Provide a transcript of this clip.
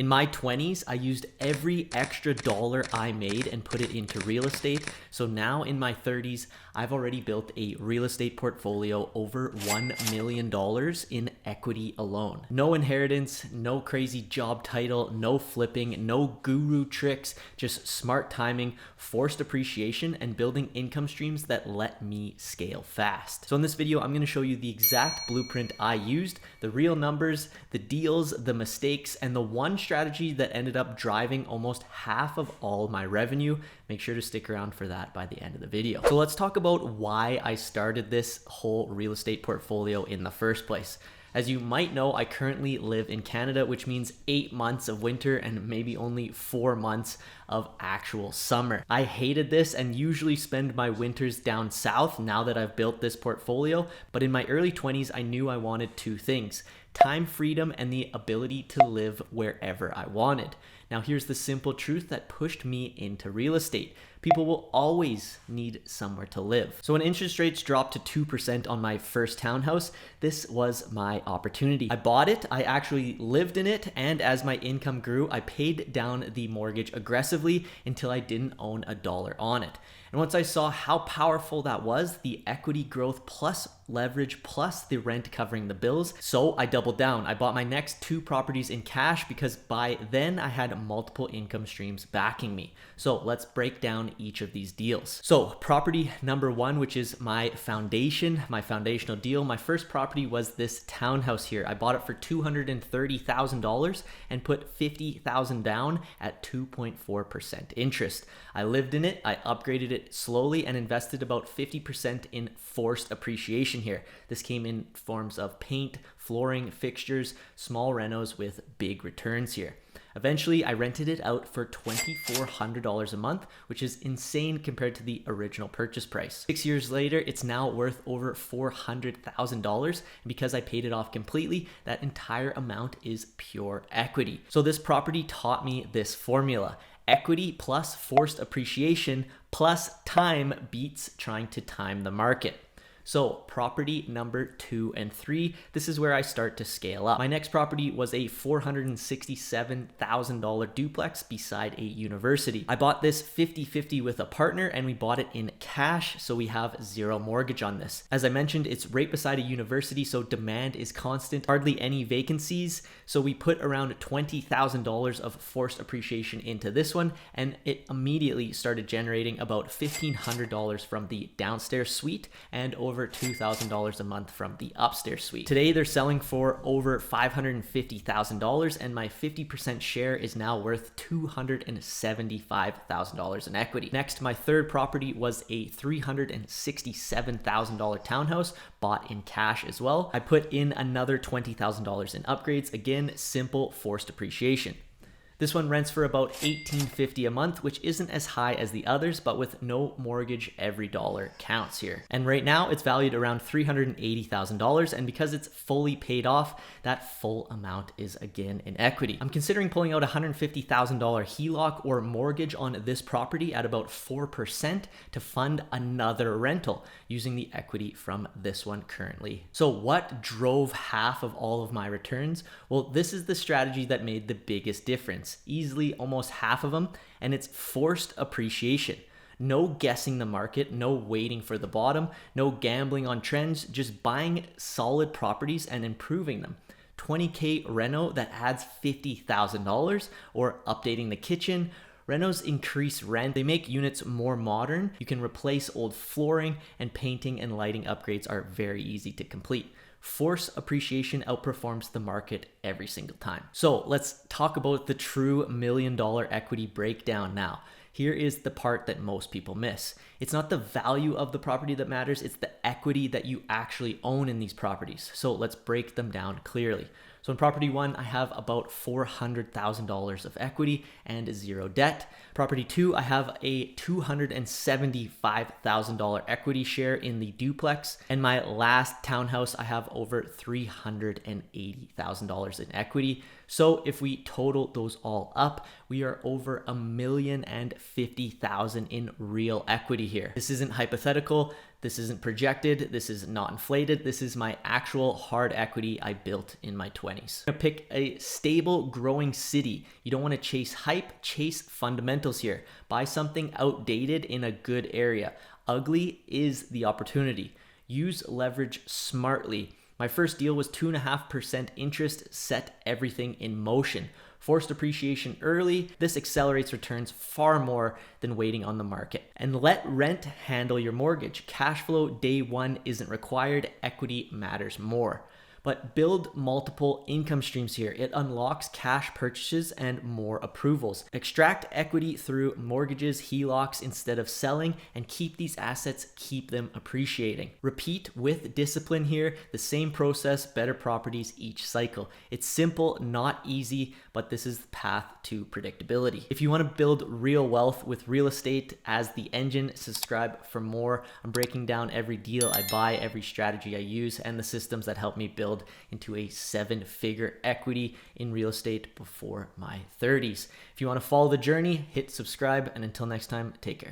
In my 20s, I used every extra dollar I made and put it into real estate. So now in my 30s, I've already built a real estate portfolio over $1 million in equity alone. No inheritance, no crazy job title, no flipping, no guru tricks, just smart timing, forced appreciation, and building income streams that let me scale fast. So in this video, I'm going to show you the exact blueprint I used, the real numbers, the deals, the mistakes, and the one strategy that ended up driving almost half of all my revenue. Make sure to stick around for that by the end of the video. So let's talk about why I started this whole real estate portfolio in the first place. As you might know, I currently live in Canada, which means 8 months of winter and maybe only 4 months of actual summer. I hated this and usually spend my winters down south now that I've built this portfolio. But in my early 20s, I knew I wanted two things: time freedom and the ability to live wherever I wanted. Now here's the simple truth that pushed me into real estate. People will always need somewhere to live. So when interest rates dropped to 2% on my first townhouse, this was my opportunity. I bought it, I actually lived in it, and as my income grew, I paid down the mortgage aggressively until I didn't own a dollar on it. And once I saw how powerful that was, the equity growth plus leverage plus the rent covering the bills, so I doubled down. I bought my next 2 properties in cash because by then I had multiple income streams backing me. So let's break down each of these deals. So property number 1, which is my foundation, my foundational deal. My first property was this townhouse here. I bought it for $230,000 and put $50,000 down at 2.4% interest. I lived in it, I upgraded it slowly and invested about 50% in forced appreciation here. This came in forms of paint, flooring, fixtures, small renos with big returns here. Eventually, I rented it out for $2,400 a month, which is insane compared to the original purchase price. 6 years later, it's now worth over $400,000. And because I paid it off completely, that entire amount is pure equity. So this property taught me this formula: equity plus forced appreciation plus time beats trying to time the market. So property number 2 and 3, this is where I start to scale up. My next property was a $467,000 duplex beside a university. I bought this 50-50 with a partner and we bought it in cash, so we have 0 mortgage on this. As I mentioned, it's right beside a university, so demand is constant, hardly any vacancies. So we put around $20,000 of forced appreciation into this one, and it immediately started generating about $1,500 from the downstairs suite and over $2,000 a month from the upstairs suite. Today they're selling for over $550,000 and my 50% share is now worth $275,000 in equity. Next, my third property was a $367,000 townhouse bought in cash as well. I put in another $20,000 in upgrades, again, simple forced appreciation. This one rents for about $1,850 a month, which isn't as high as the others, but with no mortgage, every dollar counts here. And right now it's valued around $380,000. And because it's fully paid off, that full amount is again in equity. I'm considering pulling out $150,000 HELOC or mortgage on this property at about 4% to fund another rental using the equity from this one currently. So what drove half of all of my returns? Well, this is the strategy that made the biggest difference. Easily almost half of them, and it's forced appreciation. No guessing the market, no waiting for the bottom, no gambling on trends, just buying solid properties and improving them. 20K reno that adds $50,000, or updating the kitchen. Renos increase rent, they make units more modern, you can replace old flooring, and painting and lighting upgrades are very easy to complete. Force appreciation outperforms the market every single time. So let's talk about the true $1 million equity breakdown now. Here is the part that most people miss. It's not the value of the property that matters, it's the equity that you actually own in these properties. So let's break them down clearly. So in property 1, I have about $400,000 of equity and 0 debt. Property 2, I have a $275,000 equity share in the duplex. And my last townhouse, I have over $380,000 in equity. So if we total those all up, we are over $1,050,000 in real equity here. This isn't hypothetical. This isn't projected. This is not inflated. This is my actual hard equity I built in my 20s. I'm gonna pick a stable, growing city. You don't want to chase hype, chase fundamentals here. Buy something outdated in a good area. Ugly is the opportunity. Use leverage smartly. My first deal was 2.5% interest, set everything in motion. Forced appreciation early. This accelerates returns far more than waiting on the market. And let rent handle your mortgage. Cash flow day one isn't required. Equity matters more. But build multiple income streams here. It unlocks cash purchases and more approvals. Extract equity through mortgages, HELOCs instead of selling, and keep these assets, keep them appreciating. Repeat with discipline here. The same process, better properties each cycle. It's simple, not easy, but this is the path to predictability. If you want to build real wealth with real estate as the engine, subscribe for more. I'm breaking down every deal I buy, every strategy I use, and the systems that help me build into a 7-figure equity in real estate before my 30s. If you want to follow the journey, hit subscribe, and until next time, take care.